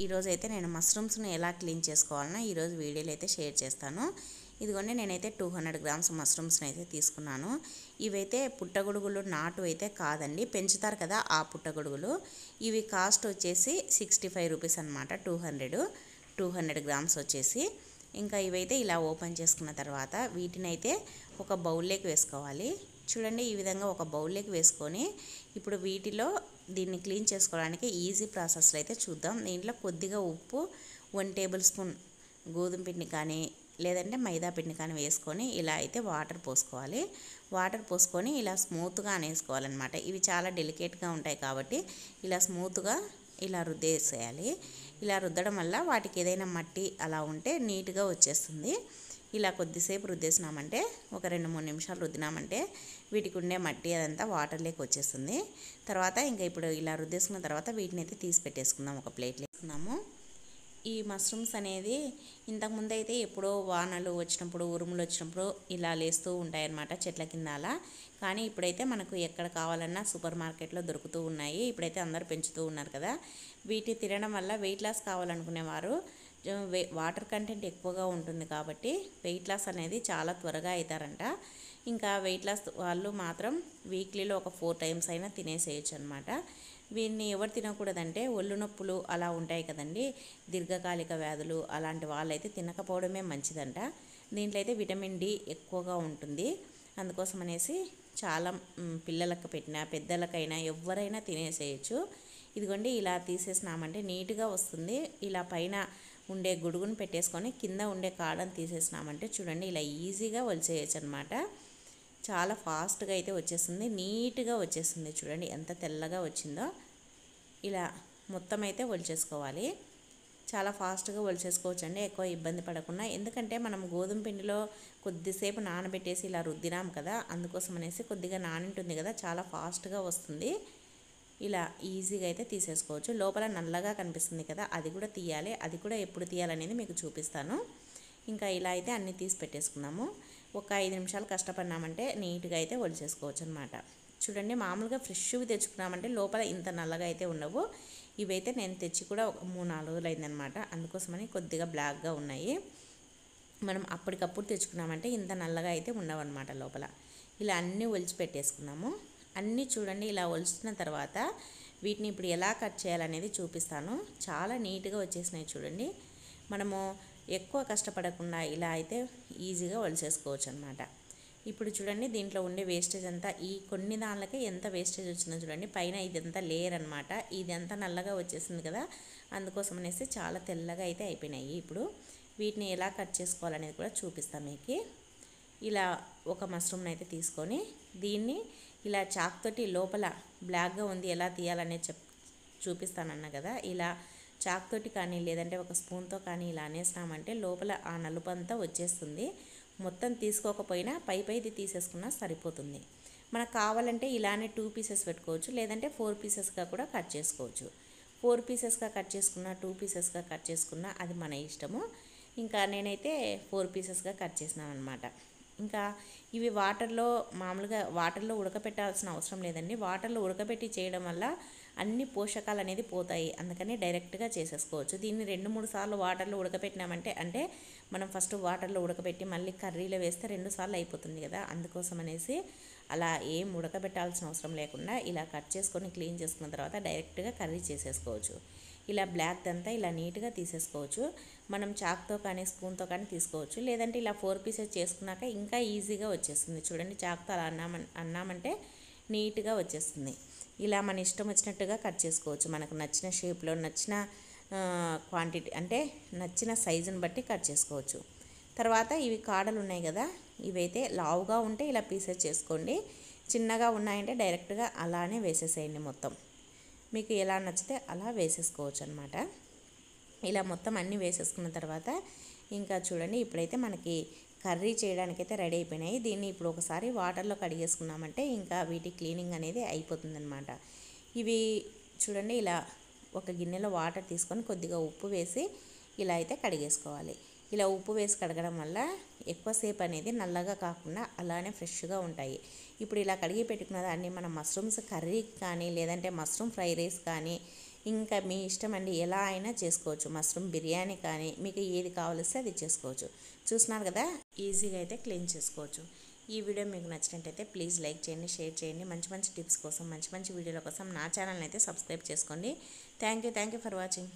ఈరోజు అయితే నేను మష్రూమ్స్ని ఎలా క్లీన్ చేసుకోవాలన్నా ఈరోజు వీడియోలో అయితే షేర్ చేస్తాను. ఇదిగోండి నేనైతే 200 గ్రామ్స్ మష్రూమ్స్ని అయితే తీసుకున్నాను. ఇవైతే పుట్టగొడుగులు నాటు అయితే కాదండి, పెంచుతారు కదా ఆ పుట్టగొడుగులు. ఇవి కాస్ట్ వచ్చేసి 65 రూపీస్ అనమాట. 200 గ్రామ్స్ వచ్చేసి. ఇంకా ఇవైతే ఇలా ఓపెన్ చేసుకున్న తర్వాత వీటిని అయితే ఒక బౌల్లోకి వేసుకోవాలి. చూడండి, ఈ విధంగా ఒక బౌల్లోకి వేసుకొని ఇప్పుడు వీటిలో దీన్ని క్లీన్ చేసుకోవడానికి ఈజీ ప్రాసెస్లో అయితే చూద్దాం. దీంట్లో కొద్దిగా ఉప్పు, 1 టేబుల్ స్పూన్ గోధుమ పిండి కానీ లేదంటే మైదా పిండి కానీ వేసుకొని ఇలా అయితే వాటర్ పోసుకోవాలి. వాటర్ పోసుకొని ఇలా స్మూత్గా అనేసుకోవాలన్నమాట. ఇవి చాలా డెలికేట్గా ఉంటాయి కాబట్టి ఇలా స్మూత్గా ఇలా రుద్దేసేయాలి. ఇలా రుద్దడం వల్ల వాటికి ఏదైనా మట్టి అలా ఉంటే నీట్గా వచ్చేస్తుంది. ఇలా కొద్దిసేపు రుద్దేసినామంటే ఒక 2-3 నిమిషాలు రుద్దినామంటే వీటికి ఉండే మట్టి అదంతా వాటర్లోకి వచ్చేస్తుంది. తర్వాత ఇంకా ఇప్పుడు ఇలా రుద్దేసుకున్న తర్వాత వీటిని అయితే తీసి పెట్టేసుకుందాం, ఒక ప్లేట్లో వేసుకుందాము. ఈ మష్రూమ్స్ అనేది ఇంతకుముందు అయితే ఎప్పుడో వానలు వచ్చినప్పుడు, ఉరుములు వచ్చినప్పుడు ఇలా లేస్తూ ఉంటాయన్నమాట చెట్ల కింద అలా. కానీ ఇప్పుడైతే మనకు ఎక్కడ కావాలన్నా సూపర్ మార్కెట్లో దొరుకుతూ ఉన్నాయి. ఇప్పుడైతే అందరూ పెంచుతూ ఉన్నారు కదా. వీటి తినడం వల్ల వెయిట్ లాస్ కావాలనుకునేవారు, వాటర్ కంటెంట్ ఎక్కువగా ఉంటుంది కాబట్టి వెయిట్ లాస్ అనేది చాలా త్వరగా అవుతారంట. ఇంకా వెయిట్ లాస్ వాళ్ళు మాత్రం వీక్లీలో ఒక 4 టైమ్స్ అయినా తినేసేయచ్చు అనమాట. వీటిని ఎవరు తినకూడదంటే ఒళ్ళు నొప్పులు అలా ఉంటాయి కదండి, దీర్ఘకాలిక వ్యాధులు అలాంటి వాళ్ళైతే తినకపోవడమే మంచిదంట. దీంట్లో అయితే విటమిన్ డి ఎక్కువగా ఉంటుంది. అందుకోసం అనేసి చాలా పిల్లలకు పెట్టినా పెద్దలకైనా ఎవరైనా తినేసేయచ్చు. ఇదిగోండి ఇలా తీసేసినామంటే నీట్గా వస్తుంది. ఇలా పైన ఉండే గుడుగును పెట్టేసుకొని కింద ఉండే కాడను తీసేసినామంటే చూడండి ఇలా ఈజీగా వలిచేయచ్చు అనమాట. చాలా ఫాస్ట్గా అయితే వచ్చేస్తుంది, నీట్గా వచ్చేస్తుంది. చూడండి ఎంత తెల్లగా వచ్చిందో. ఇలా మొత్తం అయితే వలిచేసుకోవాలి. చాలా ఫాస్ట్గా వలిచేసుకోవచ్చు అండి, ఎక్కువ ఇబ్బంది పడకుండా. ఎందుకంటే మనం గోధుమ పిండిలో కొద్దిసేపు నానబెట్టేసి ఇలా రుద్దినాం కదా, అందుకోసం అనేసి కొద్దిగా నానింటుంది కదా, చాలా ఫాస్ట్గా వస్తుంది. ఇలా ఈజీగా అయితే తీసేసుకోవచ్చు. లోపల నల్లగా కనిపిస్తుంది కదా, అది కూడా తీయాలి. అది కూడా ఎప్పుడు తీయాలనేది మీకు చూపిస్తాను. ఇంకా ఇలా అయితే అన్నీ తీసి పెట్టేసుకున్నాము. ఒక 5 నిమిషాలు కష్టపడినామంటే నీట్గా అయితే వలిచేసుకోవచ్చు అనమాట. చూడండి, మామూలుగా ఫ్రెష్వి తెచ్చుకున్నామంటే లోపల ఇంత నల్లగా అయితే ఉండవు. ఇవైతే నేను తెచ్చి కూడా ఒక 3-4 రోజులు అయిందనమాట. అందుకోసమని కొద్దిగా బ్లాక్గా ఉన్నాయి. మనం అప్పటికప్పుడు తెచ్చుకున్నామంటే ఇంత నల్లగా అయితే ఉండవు అనమాట లోపల. ఇలా అన్నీ ఒలిచి పెట్టేసుకున్నాము. అన్నీ చూడండి ఇలా ఒలుస్తున్న తర్వాత వీటిని ఇప్పుడు ఎలా కట్ చేయాలనేది చూపిస్తాను. చాలా నీట్గా వచ్చేసినాయి చూడండి. మనము ఎక్కువ కష్టపడకుండా ఇలా అయితే ఈజీగా ఒలిచేసుకోవచ్చు అనమాట. ఇప్పుడు చూడండి, దీంట్లో ఉండే వేస్టేజ్ అంతా ఈ కొన్ని దానిలకే ఎంత వేస్టేజ్ వచ్చిందో చూడండి. పైన ఇదంతా లేయర్ అనమాట, ఇదంతా నల్లగా వచ్చేసింది కదా, అందుకోసం అనేసి చాలా తెల్లగా అయితే అయిపోయినాయి. ఇప్పుడు వీటిని ఎలా కట్ చేసుకోవాలనేది కూడా చూపిస్తాను మీకు. ఇలా ఒక మష్రూమ్ని అయితే తీసుకొని దీన్ని ఇలా చాక్తోటి లోపల బ్లాక్గా ఉంది ఎలా తీయాలనేది చూపిస్తానన్నా కదా. ఇలా చాక్తోటి కానీ లేదంటే ఒక స్పూన్తో కానీ ఇలా అనేసినామంటే లోపల ఆ నలుపు అంతా వచ్చేస్తుంది. మొత్తం తీసుకోకపోయినా పైది తీసేసుకున్నా సరిపోతుంది. మనకు కావాలంటే ఇలానే 2 పీసెస్ పెట్టుకోవచ్చు, లేదంటే 4 పీసెస్గా కూడా కట్ చేసుకోవచ్చు. 4 పీసెస్గా కట్ చేసుకున్నా 2 పీసెస్గా కట్ చేసుకున్నా అది మన ఇష్టము. ఇంకా నేనైతే 4 పీసెస్గా కట్ చేసినాను అనమాట. ఇంకా ఇవి మామూలుగా వాటర్లో ఉడకపెట్టాల్సిన అవసరం లేదండి. వాటర్లో ఉడకబెట్టి చేయడం వల్ల అన్ని పోషకాలు అనేది పోతాయి. అందుకని డైరెక్ట్గా చేసేసుకోవచ్చు. దీన్ని 2-3 సార్లు వాటర్లో ఉడకపెట్టినామంటే, అంటే మనం ఫస్ట్ వాటర్లో ఉడకబెట్టి మళ్ళీ కర్రీలో వేస్తే 2 సార్లు అయిపోతుంది కదా, అందుకోసం అనేసి అలా ఏం ఉడకబెట్టాల్సిన అవసరం లేకుండా ఇలా కట్ చేసుకొని క్లీన్ చేసుకున్న తర్వాత డైరెక్ట్గా కర్రీ చేసేసుకోవచ్చు. ఇలా బ్లాక్ అంతా ఇలా నీట్గా తీసేసుకోవచ్చు. మనం చాక్తో కానీ స్పూన్తో కానీ తీసుకోవచ్చు, లేదంటే ఇలా 4 పీసెస్ చేసుకున్నాక ఇంకా ఈజీగా వచ్చేస్తుంది. చూడండి, చాక్తో అలా అన్నామంటే నీట్గా వచ్చేస్తుంది. ఇలా మన ఇష్టం వచ్చినట్టుగా కట్ చేసుకోవచ్చు. మనకు నచ్చిన షేప్లో, నచ్చిన క్వాంటిటీ అంటే నచ్చిన సైజుని బట్టి కట్ చేసుకోవచ్చు. తర్వాత ఇవి కాడలు ఉన్నాయి కదా, ఇవైతే లావుగా ఉంటే ఇలా పీసెస్ చేసుకోండి, చిన్నగా ఉన్నాయంటే డైరెక్ట్గా అలానే వేసేసేయండి. మొత్తం మీకు ఎలా నచ్చితే అలా వేసేసుకోవచ్చు అనమాట. ఇలా మొత్తం అన్నీ వేసేసుకున్న తర్వాత ఇంకా చూడండి, ఇప్పుడైతే మనకి కర్రీ చేయడానికైతే రెడీ అయిపోయినాయి. దీన్ని ఇప్పుడు ఒకసారి వాటర్లో కడిగేసుకున్నామంటే ఇంకా వీటి క్లీనింగ్ అనేది అయిపోతుందన్నమాట. ఇవి చూడండి, ఇలా ఒక గిన్నెలో వాటర్ తీసుకొని కొద్దిగా ఉప్పు వేసి ఇలా అయితే కడిగేసుకోవాలి. ఇలా ఉప్పు వేసి కడగడం వల్ల ఎక్కువసేపు అనేది నల్లగా కాకుండా అలానే ఫ్రెష్గా ఉంటాయి. ఇప్పుడు ఇలా కడిగి పెట్టుకున్న దాన్ని మనం మష్రూమ్స్ కర్రీ కానీ లేదంటే మష్రూమ్ ఫ్రై రైస్ కానీ ఇంకా మీ ఇష్టం అండి, ఎలా అయినా చేసుకోవచ్చు. మష్రూమ్ బిర్యానీ కానీ మీకు ఏది కావాలిస్తే అది చేసుకోవచ్చు. చూస్తున్నారు కదా, ఈజీగా అయితే క్లీన్ చేసుకోవచ్చు. ఈ వీడియో మీకు నచ్చినట్టయితే ప్లీజ్ లైక్ చేయండి, షేర్ చేయండి. మంచి మంచి టిప్స్ కోసం, మంచి మంచి వీడియోల కోసం నా ఛానల్ని అయితే సబ్స్క్రైబ్ చేసుకోండి. Thank you for watching.